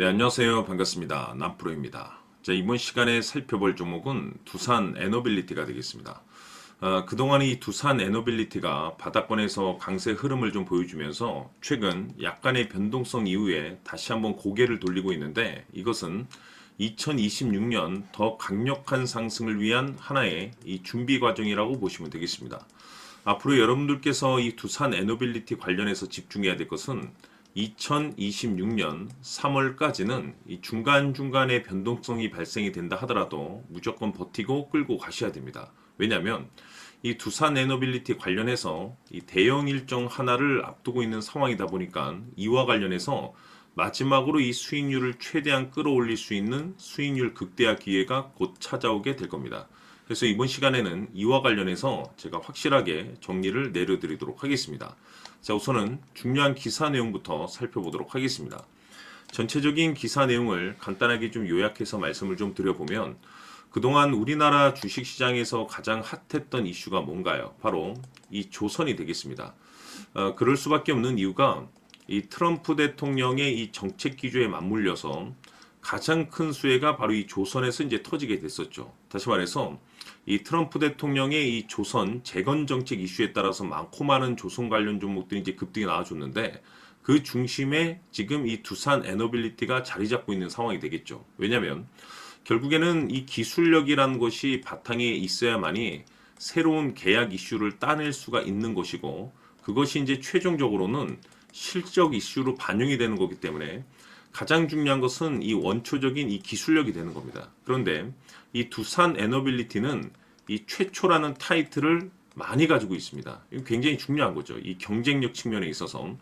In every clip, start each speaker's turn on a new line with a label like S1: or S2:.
S1: 네, 안녕하세요. 반갑습니다. 남프로입니다. 자, 이번 시간에 살펴볼 종목은 두산 에너빌리티가 되겠습니다. 그동안 이 두산 에너빌리티가 바닥권에서 강세 흐름을 좀 보여주면서 최근 약간의 변동성 이후에 다시 한번 고개를 돌리고 있는데, 이것은 2026년 더 강력한 상승을 위한 하나의 이 준비 과정이라고 보시면 되겠습니다. 앞으로 여러분들께서 이 두산 에너빌리티 관련해서 집중해야 될 것은 2026년 3월까지는 이 중간중간에 변동성이 발생이 된다 하더라도 무조건 버티고 끌고 가셔야 됩니다. 왜냐하면 이 두산 에너빌리티 관련해서 이 대형 일정 하나를 앞두고 있는 상황이다 보니까 이와 관련해서 마지막으로 이 수익률을 최대한 끌어올릴 수 있는 수익률 극대화 기회가 곧 찾아오게 될 겁니다. 그래서 이번 시간에는 이와 관련해서 제가 확실하게 정리를 내려드리도록 하겠습니다. 자, 우선은 중요한 기사 내용부터 살펴보도록 하겠습니다. 전체적인 기사 내용을 간단하게 좀 요약해서 말씀을 좀 드려보면, 그동안 우리나라 주식시장에서 가장 핫했던 이슈가 뭔가요? 바로 이 조선이 되겠습니다. 그럴 수밖에 없는 이유가 이 트럼프 대통령의 이 정책 기조에 맞물려서 가장 큰 수혜가 바로 이 조선에서 이제 터지게 됐었죠. 다시 말해서 이 트럼프 대통령의 이 조선 재건 정책 이슈에 따라서 많고 많은 조선 관련 종목들이 이제 급등이 나와줬는데, 그 중심에 지금 이 두산 에너빌리티가 자리 잡고 있는 상황이 되겠죠. 왜냐하면 결국에는 이 기술력이라는 것이 바탕에 있어야만이 새로운 계약 이슈를 따낼 수가 있는 것이고, 그것이 이제 최종적으로는 실적 이슈로 반영이 되는 거기 때문에 가장 중요한 것은 이 원초적인 이 기술력이 되는 겁니다. 그런데 이 두산 에너빌리티는 이 최초라는 타이틀을 많이 가지고 있습니다. 이거 굉장히 중요한 거죠. 이 경쟁력 측면에 있어서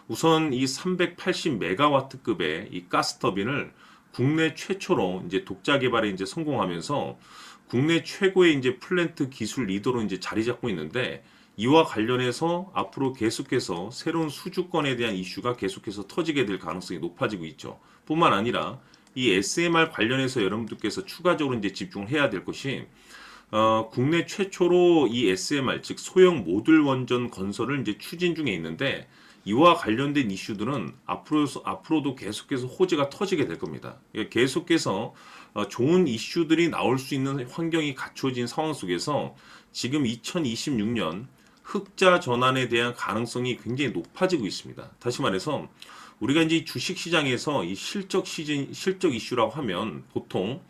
S1: 우선 이 380메가와트급의 이 가스터빈을 국내 최초로 이제 독자 개발에 이제 성공하면서 국내 최고의 이제 플랜트 기술 리더로 이제 자리 잡고 있는데, 이와 관련해서 앞으로 계속해서 새로운 수주권에 대한 이슈가 계속해서 터지게 될 가능성이 높아지고 있죠. 뿐만 아니라 이 SMR 관련해서 여러분들께서 추가적으로 이제 집중해야 될 것이, 국내 최초로 이 SMR 즉 소형 모듈 원전 건설을 이제 추진 중에 있는데, 이와 관련된 이슈들은 앞으로도 계속해서 호재가 터지게 될 겁니다. 계속해서 좋은 이슈들이 나올 수 있는 환경이 갖춰진 상황 속에서 지금 2026년 흑자 전환에 대한 가능성이 굉장히 높아지고 있습니다. 다시 말해서 우리가 이제 주식 시장에서 이 실적 이슈라고 하면 보통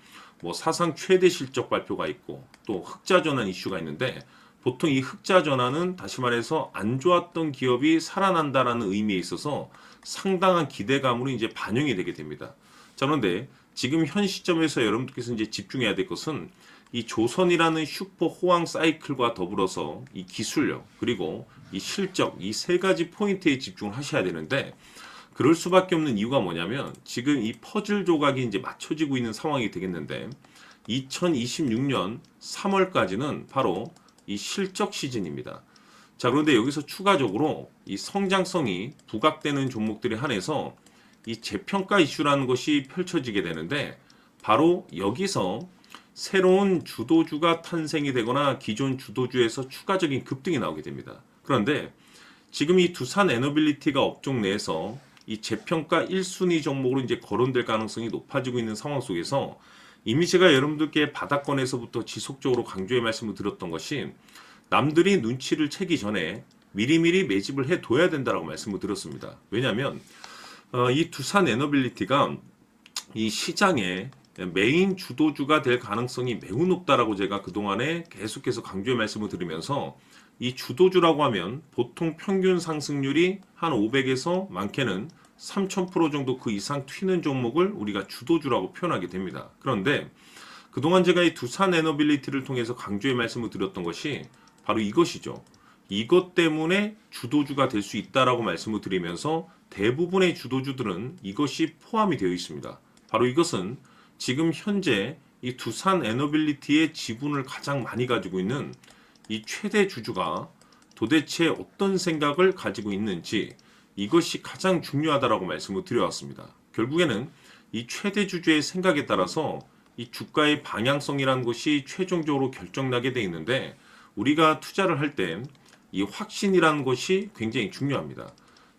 S1: 뭐 사상 최대 실적 발표가 있고 또 흑자 전환 이슈가 있는데, 보통 이 흑자 전환은 다시 말해서 안 좋았던 기업이 살아난다라는 의미에 있어서 상당한 기대감으로 이제 반영이 되게 됩니다. 자, 그런데 지금 현 시점에서 여러분들께서 이제 집중해야 될 것은 이 조선이라는 슈퍼 호황 사이클과 더불어서 이 기술력 그리고 이 실적 이 세 가지 포인트에 집중을 하셔야 되는데, 그럴 수밖에 없는 이유가 뭐냐면 지금 이 퍼즐 조각이 이제 맞춰지고 있는 상황이 되겠는데, 2026년 3월까지는 바로 이 실적 시즌입니다. 자, 그런데 여기서 추가적으로 이 성장성이 부각되는 종목들에 한해서 이 재평가 이슈라는 것이 펼쳐지게 되는데, 바로 여기서 새로운 주도주가 탄생이 되거나 기존 주도주에서 추가적인 급등이 나오게 됩니다. 그런데 지금 이 두산 에너빌리티가 업종 내에서 이 재평가 1순위 종목으로 이제 거론될 가능성이 높아지고 있는 상황 속에서, 이미 제가 여러분들께 바닥권에서부터 지속적으로 강조의 말씀을 드렸던 것이, 남들이 눈치를 채기 전에 미리미리 매집을 해둬야 된다라고 말씀을 드렸습니다. 왜냐하면 이 두산 에너빌리티가 이 시장에 메인 주도주가 될 가능성이 매우 높다라고 제가 그동안에 계속해서 강조의 말씀을 드리면서, 이 주도주라고 하면 보통 평균 상승률이 한 500에서 많게는 3000% 정도 그 이상 튀는 종목을 우리가 주도주라고 표현하게 됩니다. 그런데 그동안 제가 이 두산 에너빌리티를 통해서 강조의 말씀을 드렸던 것이 바로 이것이죠. 이것 때문에 주도주가 될 수 있다라고 말씀을 드리면서 대부분의 주도주들은 이것이 포함이 되어 있습니다. 바로 이것은 지금 현재 이 두산 에너빌리티의 지분을 가장 많이 가지고 있는 이 최대 주주가 도대체 어떤 생각을 가지고 있는지, 이것이 가장 중요하다라고 말씀을 드려왔습니다. 결국에는 이 최대 주주의 생각에 따라서 이 주가의 방향성이라는 것이 최종적으로 결정나게 돼 있는데, 우리가 투자를 할 때 이 확신이라는 것이 굉장히 중요합니다.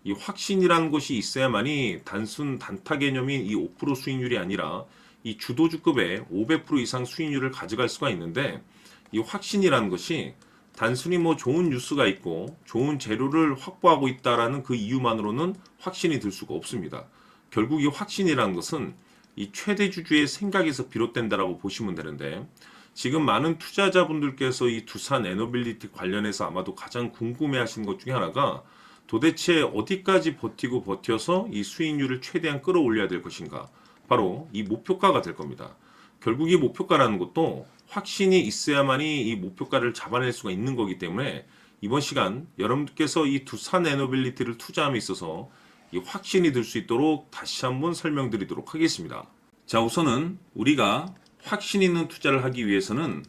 S1: 이 확신이라는 것이 있어야만이 단순 단타 개념인 이 5% 수익률이 아니라 이 주도주급의 500% 이상 수익률을 가져갈 수가 있는데, 이 확신이라는 것이 단순히 뭐 좋은 뉴스가 있고 좋은 재료를 확보하고 있다라는 그 이유만으로는 확신이 들 수가 없습니다. 결국 이 확신이라는 것은 이 최대 주주의 생각에서 비롯된다라고 보시면 되는데, 지금 많은 투자자분들께서 이 두산 에너빌리티 관련해서 아마도 가장 궁금해하시는 것 중에 하나가 도대체 어디까지 버티고 버텨서 이 수익률을 최대한 끌어올려야 될 것인가, 바로 이 목표가가 될 겁니다. 결국 이 목표가라는 것도 확신이 있어야만이 이 목표가를 잡아낼 수가 있는 거기 때문에 이번 시간 여러분들께서 이 두산 에너빌리티를 투자함에 있어서 이 확신이 들 수 있도록 다시 한번 설명드리도록 하겠습니다. 자, 우선은 우리가 확신 있는 투자를 하기 위해서는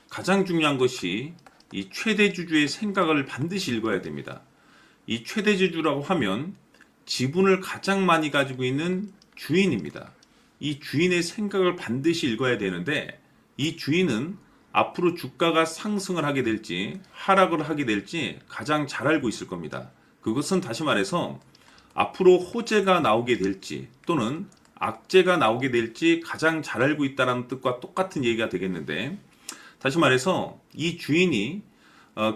S1: 가장 중요한 것이 이 최대 주주의 생각을 반드시 읽어야 됩니다. 이 최대 주주라고 하면 지분을 가장 많이 가지고 있는 주인입니다. 이 주인의 생각을 반드시 읽어야 되는데, 이 주인은 앞으로 주가가 상승을 하게 될지 하락을 하게 될지 가장 잘 알고 있을 겁니다. 그것은 다시 말해서 앞으로 호재가 나오게 될지 또는 악재가 나오게 될지 가장 잘 알고 있다는 뜻과 똑같은 얘기가 되겠는데, 다시 말해서 이 주인이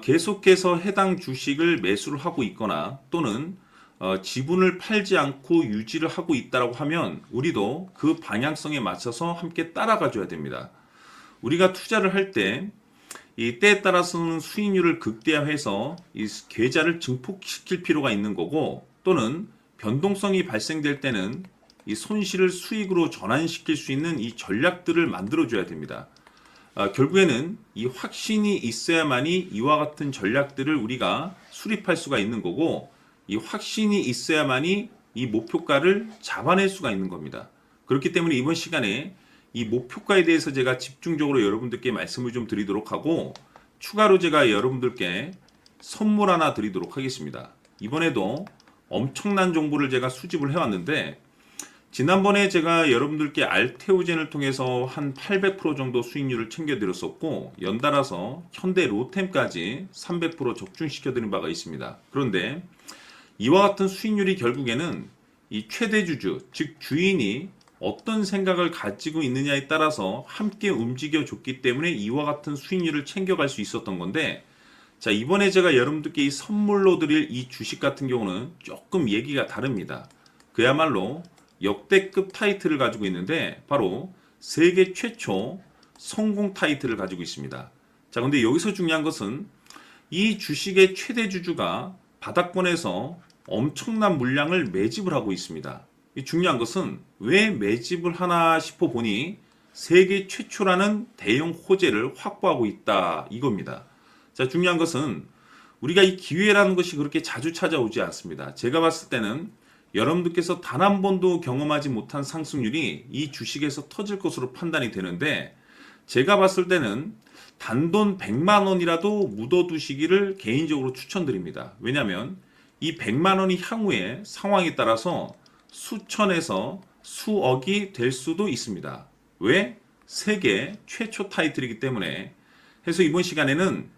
S1: 계속해서 해당 주식을 매수를 하고 있거나 또는 지분을 팔지 않고 유지를 하고 있다고 하면 우리도 그 방향성에 맞춰서 함께 따라가 줘야 됩니다. 우리가 투자를 할 때 이 때에 따라서는 수익률을 극대화해서 이 계좌를 증폭시킬 필요가 있는 거고, 또는 변동성이 발생될 때는 이 손실을 수익으로 전환시킬 수 있는 이 전략들을 만들어 줘야 됩니다. 결국에는 이 확신이 있어야만이 이와 같은 전략들을 우리가 수립할 수가 있는 거고, 이 확신이 있어야만이 이 목표가를 잡아낼 수가 있는 겁니다. 그렇기 때문에 이번 시간에 이 목표가에 대해서 제가 집중적으로 여러분들께 말씀을 좀 드리도록 하고, 추가로 제가 여러분들께 선물 하나 드리도록 하겠습니다. 이번에도 엄청난 정보를 제가 수집을 해왔는데, 지난번에 제가 여러분들께 알테오젠을 통해서 한 800% 정도 수익률을 챙겨드렸었고, 연달아서 현대 로템까지 300% 적중시켜드린 바가 있습니다. 그런데 이와 같은 수익률이 결국에는 이 최대 주주, 즉 주인이 어떤 생각을 가지고 있느냐에 따라서 함께 움직여 줬기 때문에 이와 같은 수익률을 챙겨갈 수 있었던 건데, 자, 이번에 제가 여러분들께 이 선물로 드릴 이 주식 같은 경우는 조금 얘기가 다릅니다. 그야말로 역대급 타이틀을 가지고 있는데 바로 세계 최초 성공 타이틀을 가지고 있습니다. 자, 근데 여기서 중요한 것은 이 주식의 최대 주주가 바닥권에서 엄청난 물량을 매집을 하고 있습니다. 이 중요한 것은 왜 매집을 하나 싶어 보니 세계 최초라는 대형 호재를 확보하고 있다, 이겁니다. 자, 중요한 것은 우리가 이 기회라는 것이 그렇게 자주 찾아오지 않습니다. 제가 봤을 때는 여러분들께서 단 한 번도 경험하지 못한 상승률이 이 주식에서 터질 것으로 판단이 되는데, 제가 봤을 때는 단돈 100만 원이라도 묻어두시기를 개인적으로 추천드립니다. 왜냐하면 이 100만 원이 향후에 상황에 따라서 수천에서 수억이 될 수도 있습니다. 왜? 세계 최초 타이틀이기 때문에. 해서 이번 시간에는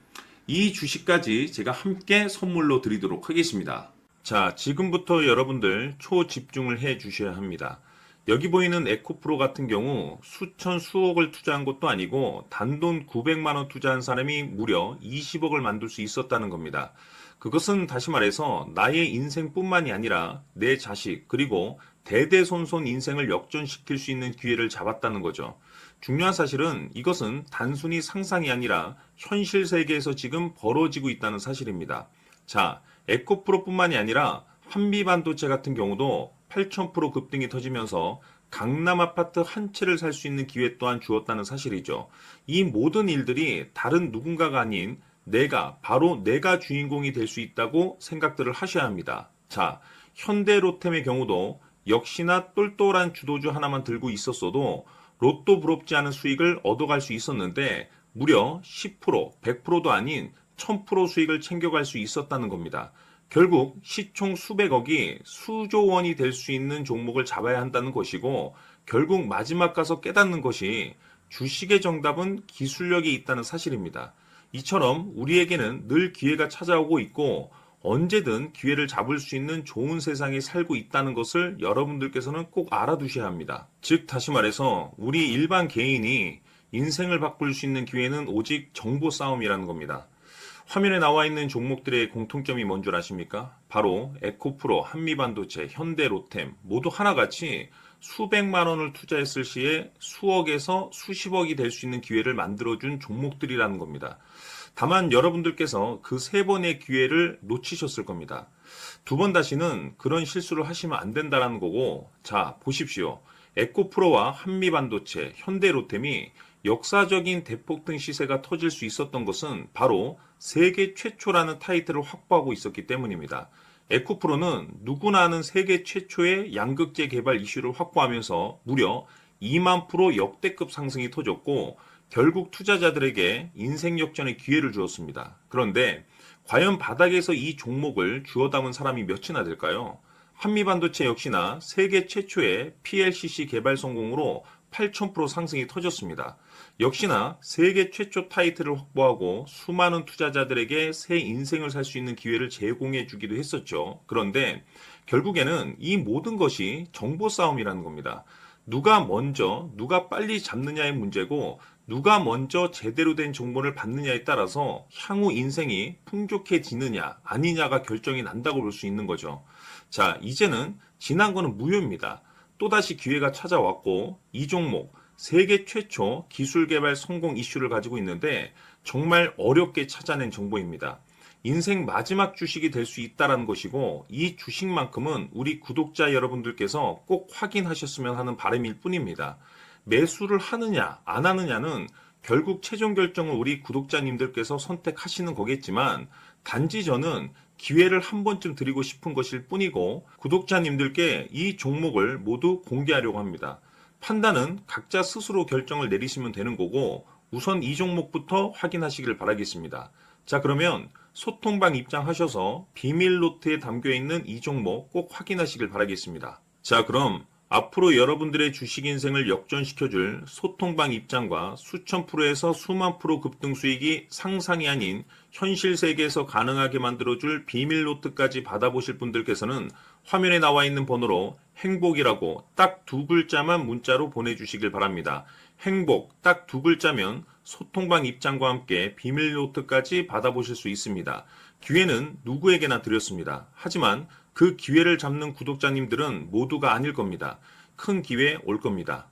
S1: 이 주식까지 제가 함께 선물로 드리도록 하겠습니다. 자, 지금부터 여러분들 초집중을 해 주셔야 합니다. 여기 보이는 에코프로 같은 경우 수천 수억을 투자한 것도 아니고 단돈 900만 원 투자한 사람이 무려 20억을 만들 수 있었다는 겁니다. 그것은 다시 말해서 나의 인생뿐만이 아니라 내 자식 그리고 대대손손 인생을 역전시킬 수 있는 기회를 잡았다는 거죠. 중요한 사실은 이것은 단순히 상상이 아니라 현실 세계에서 지금 벌어지고 있다는 사실입니다. 자, 에코프로뿐만이 아니라 한미반도체 같은 경우도 8000% 급등이 터지면서 강남 아파트 한 채를 살 수 있는 기회 또한 주었다는 사실이죠. 이 모든 일들이 다른 누군가가 아닌 바로 내가 주인공이 될 수 있다고 생각들을 하셔야 합니다. 자, 현대로템의 경우도 역시나 똘똘한 주도주 하나만 들고 있었어도 로또 부럽지 않은 수익을 얻어갈 수 있었는데 무려 10%, 100%도 아닌 1000% 수익을 챙겨갈 수 있었다는 겁니다. 결국 시총 수백억이 수조 원이 될 수 있는 종목을 잡아야 한다는 것이고, 결국 마지막 가서 깨닫는 것이 주식의 정답은 기술력이 있다는 사실입니다. 이처럼 우리에게는 늘 기회가 찾아오고 있고 언제든 기회를 잡을 수 있는 좋은 세상에 살고 있다는 것을 여러분들께서는 꼭 알아두셔야 합니다. 즉, 다시 말해서 우리 일반 개인이 인생을 바꿀 수 있는 기회는 오직 정보 싸움이라는 겁니다. 화면에 나와 있는 종목들의 공통점이 뭔 줄 아십니까? 바로 에코프로, 한미반도체, 현대로템 모두 하나같이 수백만 원을 투자했을 시에 수억에서 수십억이 될 수 있는 기회를 만들어준 종목들이라는 겁니다. 다만 여러분들께서 그 세 번의 기회를 놓치셨을 겁니다. 두 번 다시는 그런 실수를 하시면 안 된다는 거고, 자, 보십시오. 에코프로와 한미반도체, 현대로템이 역사적인 대폭등 시세가 터질 수 있었던 것은 바로 세계 최초라는 타이틀을 확보하고 있었기 때문입니다. 에코프로는 누구나 아는 세계 최초의 양극재 개발 이슈를 확보하면서 무려 2만 프로 역대급 상승이 터졌고, 결국 투자자들에게 인생 역전의 기회를 주었습니다. 그런데 과연 바닥에서 이 종목을 주워 담은 사람이 몇이나 될까요? 한미반도체 역시나 세계 최초의 PLCC 개발 성공으로 8,000% 상승이 터졌습니다. 역시나 세계 최초 타이틀을 확보하고 수많은 투자자들에게 새 인생을 살 수 있는 기회를 제공해 주기도 했었죠. 그런데 결국에는 이 모든 것이 정보 싸움이라는 겁니다. 누가 먼저, 누가 빨리 잡느냐의 문제고, 누가 먼저 제대로 된 정보를 받느냐에 따라서 향후 인생이 풍족해지느냐, 아니냐가 결정이 난다고 볼 수 있는 거죠. 자, 이제는 지난 거는 무효입니다. 또다시 기회가 찾아왔고, 이 종목, 세계 최초 기술 개발 성공 이슈를 가지고 있는데, 정말 어렵게 찾아낸 정보입니다. 인생 마지막 주식이 될 수 있다는 것이고, 이 주식만큼은 우리 구독자 여러분들께서 꼭 확인하셨으면 하는 바람일 뿐입니다. 매수를 하느냐 안 하느냐는 결국 최종 결정을 우리 구독자님들께서 선택하시는 거겠지만, 단지 저는 기회를 한 번쯤 드리고 싶은 것일 뿐이고, 구독자님들께 이 종목을 모두 공개하려고 합니다. 판단은 각자 스스로 결정을 내리시면 되는 거고, 우선 이 종목부터 확인하시길 바라겠습니다. 자, 그러면 소통방 입장하셔서 비밀 노트에 담겨 있는 이 종목 꼭 확인하시길 바라겠습니다. 자, 그럼 앞으로 여러분들의 주식 인생을 역전시켜줄 소통방 입장과 수천 프로에서 수만 프로 급등 수익이 상상이 아닌 현실 세계에서 가능하게 만들어줄 비밀 노트까지 받아보실 분들께서는 화면에 나와 있는 번호로 행복이라고 딱 두 글자만 문자로 보내주시길 바랍니다. 행복 딱 두 글자면 소통방 입장과 함께 비밀 노트까지 받아보실 수 있습니다. 기회는 누구에게나 드렸습니다. 하지만 그 기회를 잡는 구독자님들은 모두가 아닐 겁니다. 큰 기회 올 겁니다.